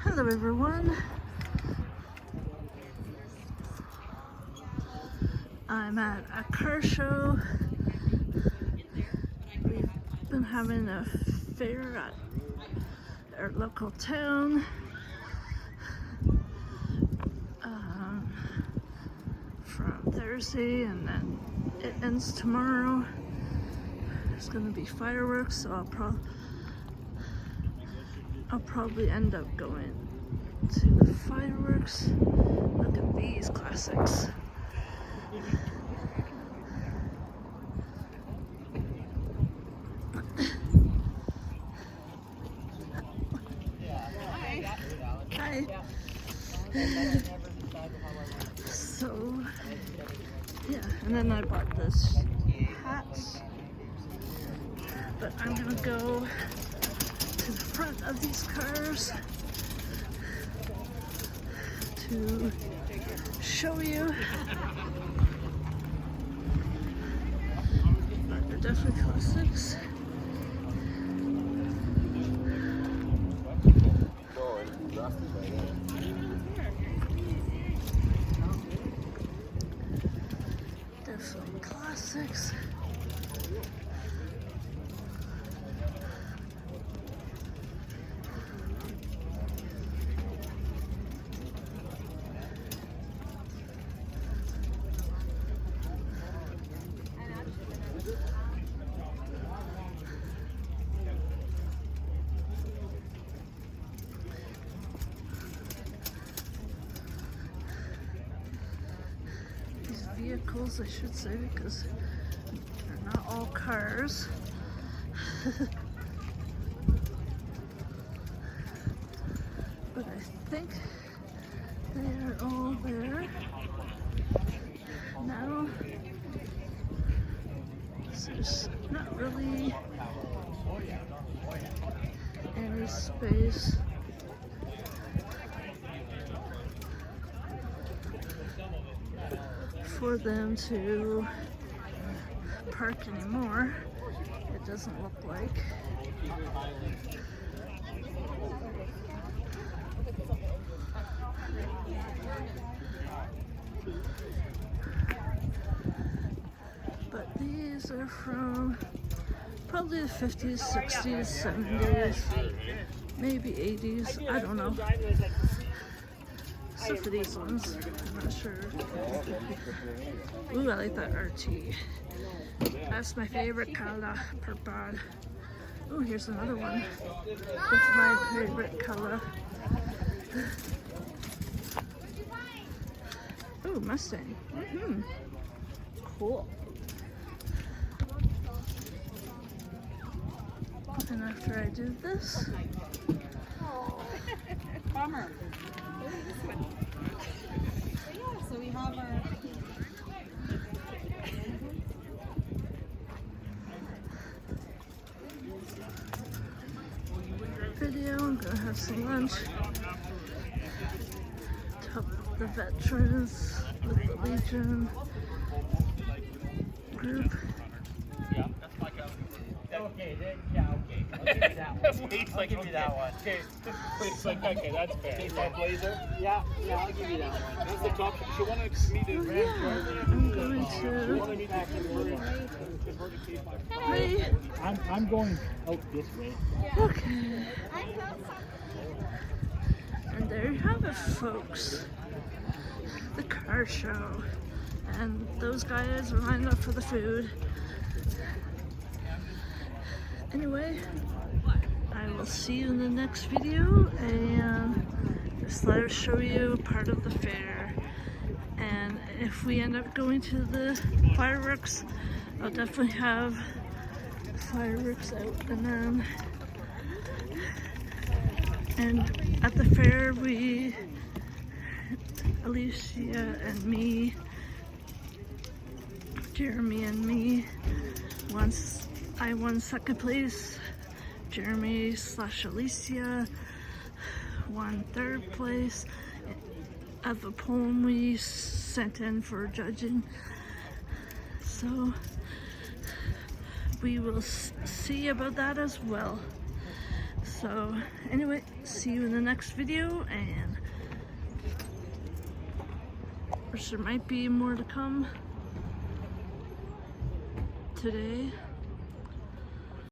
Hello everyone, I'm at a car show. We've been having a fair at our local town from Thursday, and then it ends tomorrow. There's gonna be fireworks, so I'll probably end up going to the fireworks. Look at these classics. Hi. So, yeah, and then I bought this hat, but I'm gonna go to the front of these cars to show you. But they're definitely classics. Definitely classics. Vehicles, I should say, because they're not all cars. But I think they are all there now. So there's not really any space for them to park anymore. It doesn't look like. But these are from probably the 50s, 60s, 70s, maybe 80s, I don't know. Except for these ones, I'm not sure. Ooh, I like that RT. That's my favorite color, purple. Ooh, here's another one. That's my favorite color. Ooh, Mustang. Cool. And after I do this, bummer. So we have our video. I'm gonna have some lunch. Help the veterans with the Legion group. Yeah, that's like a. Okay, yeah, okay. I'll give you that one. I'll give you that one. Okay, it's like, okay, that's fair. Baseball blazer? Yeah, I'll give you that one. That's the top. She wanted to meet in I'm going to. Hey. I'm going out this way. Okay. And there you have it, folks. The car show. And those guys are lined up for the food. Anyway, I will see you in the next video, and just let us show you part of the fair. And if we end up going to the fireworks, I'll definitely have fireworks out. And at the fair, Alicia and me, Jeremy and me, once I won second place, Jeremy / Alicia won third place of a poem we sent in for judging. So we will see about that as well. So So anyway, see you in the next video, and there might be more to come today.